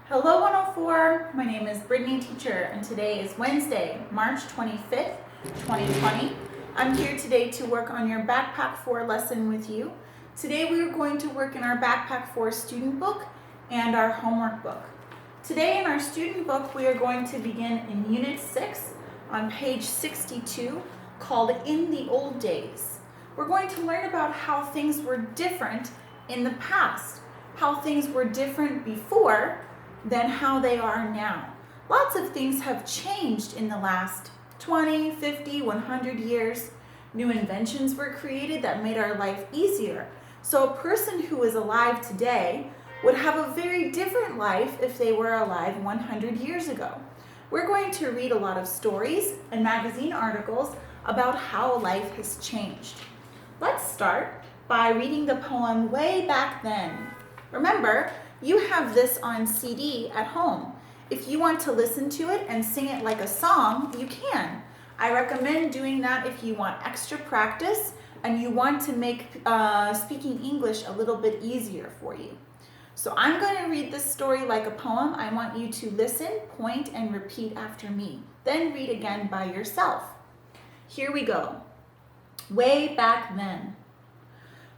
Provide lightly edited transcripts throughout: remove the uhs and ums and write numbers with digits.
Hello 104, my name is Brittany Teacher and today is Wednesday, March 25th, 2020. I'm here today to work on your Backpack 4 lesson with you. Today we are going to work in our Backpack 4 student book and our homework book. Today in our student book we are going to begin in Unit 6 on page 62 called In the Old Days. We're going to learn about how things were different in the past, how things were different before than how they are now. Lots of things have changed in the last 20, 50, 100 years. New inventions were created that made our life easier. So a person who is alive today would have a very different life if they were alive 100 years ago. We're going to read a lot of stories and magazine articles about how life has changed. Let's start by reading the poem Way Back Then. Remember, you have this on CD at home. If you want to listen to it and sing it like a song, you can. I recommend doing that if you want extra practice and you want to make speaking English a little bit easier for you. So I'm going to read this story like a poem. I want you to listen, point, and repeat after me. Then read again by yourself. Here we go. Way back then.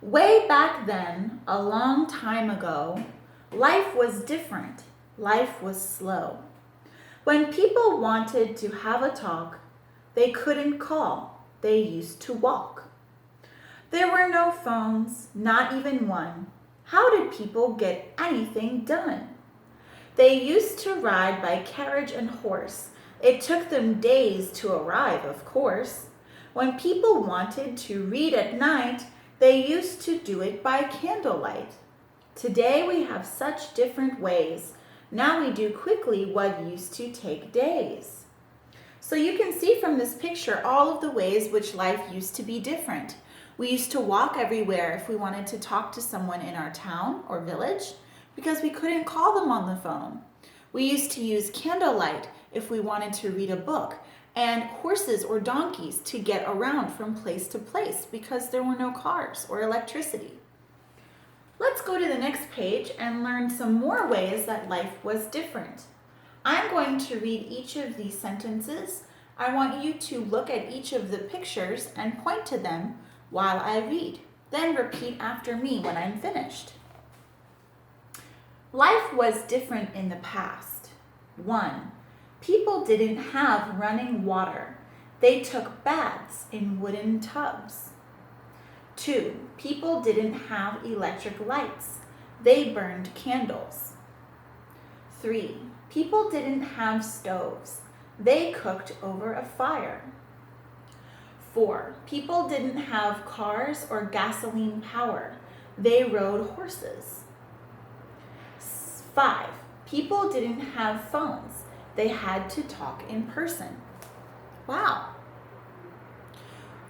Way back then, a long time ago, life was different. Life was slow. When people wanted to have a talk, they couldn't call. They used to walk. There were no phones, not even one. How did people get anything done? They used to ride by carriage and horse. It took them days to arrive, of course. When people wanted to read at night, they used to do it by candlelight. Today we have such different ways. Now we do quickly what used to take days. So you can see from this picture all of the ways which life used to be different. We used to walk everywhere if we wanted to talk to someone in our town or village because we couldn't call them on the phone. We used to use candlelight if we wanted to read a book, and horses or donkeys to get around from place to place because there were no cars or electricity. Let's go to the next page and learn some more ways that life was different. I'm going to read each of these sentences. I want you to look at each of the pictures and point to them while I read. Then repeat after me when I'm finished. Life was different in the past. 1. People didn't have running water. They took baths in wooden tubs. 2. People didn't have electric lights. They burned candles. 3. People didn't have stoves. They cooked over a fire. 4. People didn't have cars or gasoline power. They rode horses. 5. People didn't have phones. They had to talk in person. Wow.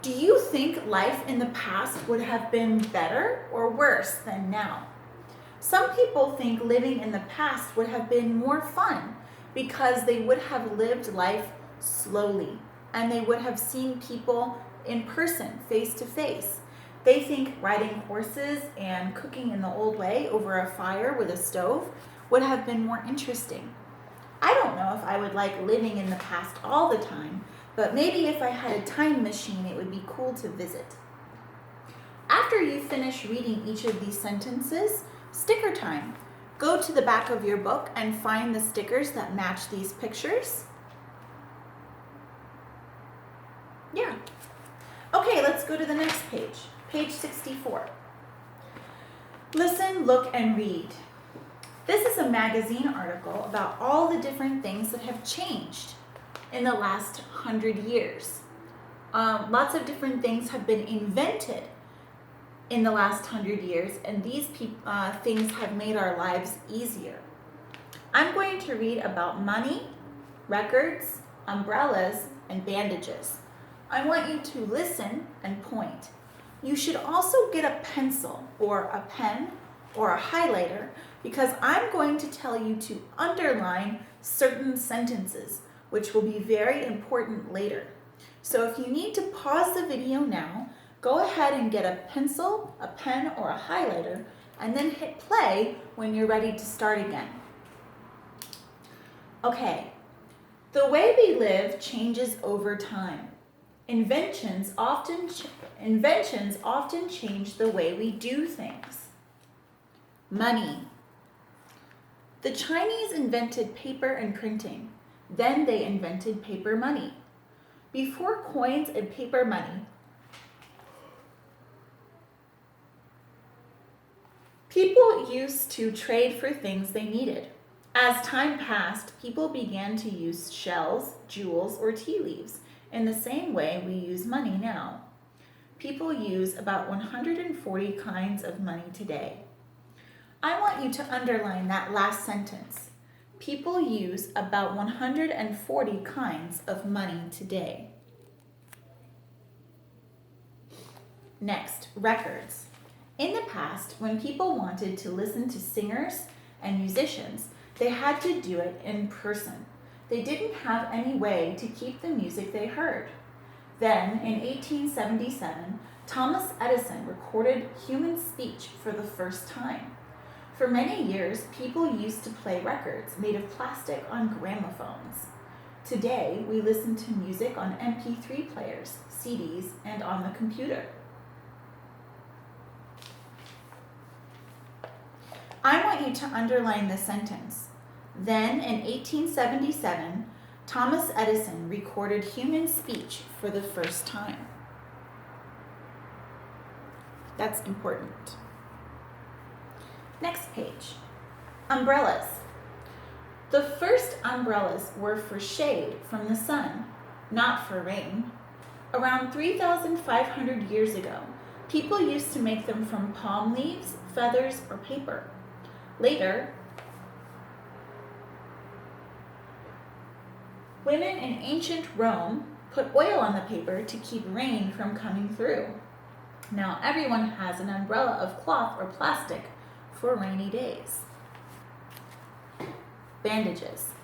Do you think life in the past would have been better or worse than now? Some people think living in the past would have been more fun because they would have lived life slowly and they would have seen people in person, face to face. They think riding horses and cooking in the old way over a fire with a stove would have been more interesting. I don't know if I would like living in the past all the time, but maybe if I had a time machine, it would be cool to visit. After you finish reading each of these sentences, sticker time. Go to the back of your book and find the stickers that match these pictures. Yeah. Okay, let's go to the next page, page 64. Listen, look, and read. This is a magazine article about all the different things that have changed in the last 100 years. Lots of different things have been invented in the last 100 years, and these things have made our lives easier. I'm going to read about money, records, umbrellas, and bandages. I want you to listen and point. You should also get a pencil or a pen or a highlighter because I'm going to tell you to underline certain sentences, which will be very important later. So if you need to pause the video now, go ahead and get a pencil, a pen, or a highlighter, and then hit play when you're ready to start again. Okay, the way we live changes over time. Inventions often change the way we do things. Money. The Chinese invented paper and printing. Then they invented paper money. Before coins and paper money, people used to trade for things they needed. As time passed, people began to use shells, jewels, or tea leaves in the same way we use money now. People use about 140 kinds of money today. I want you to underline that last sentence. People use about 140 kinds of money today. Next, records. In the past, when people wanted to listen to singers and musicians, they had to do it in person. They didn't have any way to keep the music they heard. Then, in 1877, Thomas Edison recorded human speech for the first time. For many years, people used to play records made of plastic on gramophones. Today, we listen to music on MP3 players, CDs, and on the computer. I want you to underline the sentence. Then, in 1877, Thomas Edison recorded human speech for the first time. That's important. Next page. Umbrellas. The first umbrellas were for shade from the sun, not for rain. Around 3,500 years ago, people used to make them from palm leaves, feathers, or paper. Later, women in ancient Rome put oil on the paper to keep rain from coming through. Now everyone has an umbrella of cloth or plastic for rainy days. Bandages.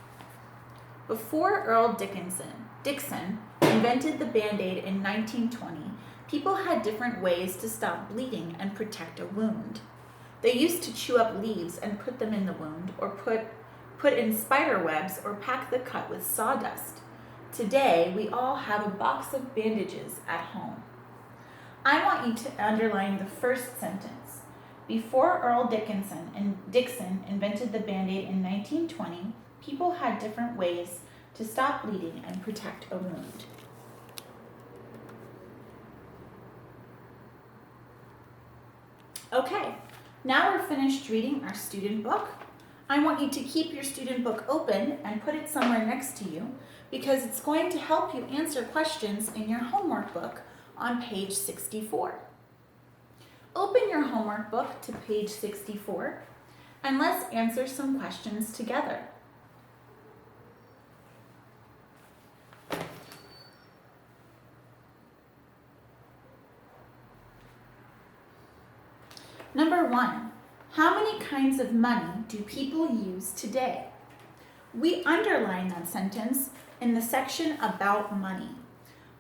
Before Earl Dixon invented the Band-Aid in 1920, people had different ways to stop bleeding and protect a wound. They used to chew up leaves and put them in the wound, or put in spider webs, or pack the cut with sawdust. Today, we all have a box of bandages at home. I want you to underline the first sentence. Before Earl Dixon invented the Band-Aid in 1920, people had different ways to stop bleeding and protect a wound. Okay, now we're finished reading our student book. I want you to keep your student book open and put it somewhere next to you because it's going to help you answer questions in your homework book on page 64. Open your homework book to page 64 and let's answer some questions together. Number 1, how many kinds of money do people use today? We underline that sentence in the section about money.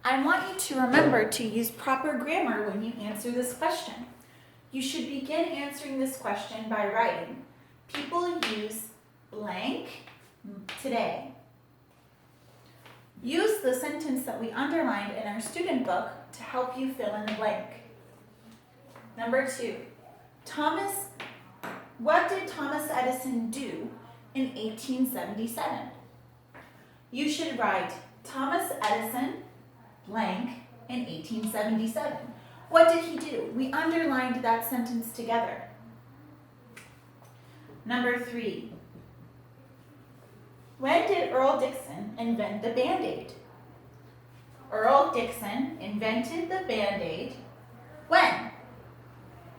I want you to remember to use proper grammar when you answer this question. You should begin answering this question by writing, people use blank today. Use the sentence that we underlined in our student book to help you fill in the blank. Number 2, what did Thomas Edison do in 1877? You should write Thomas Edison blank in 1877. What did he do? We underlined that sentence together. Number 3, when did Earl Dixon invent the Band-Aid? Earl Dixon invented the Band-Aid when?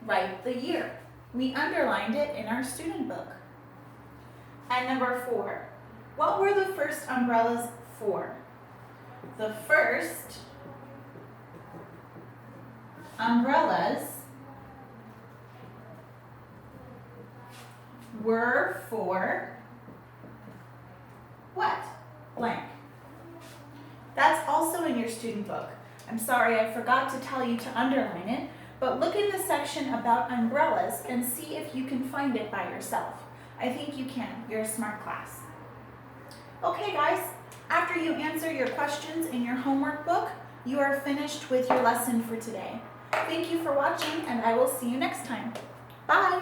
Write the year. We underlined it in our student book. And number 4, what were the first umbrellas for? The first umbrellas were for what? Blank. That's also in your student book. I'm sorry, I forgot to tell you to underline it, but look in the section about umbrellas and see if you can find it by yourself. I think you can. You're a smart class. Okay guys, after you answer your questions in your homework book, you are finished with your lesson for today. Thank you for watching, and I will see you next time. Bye!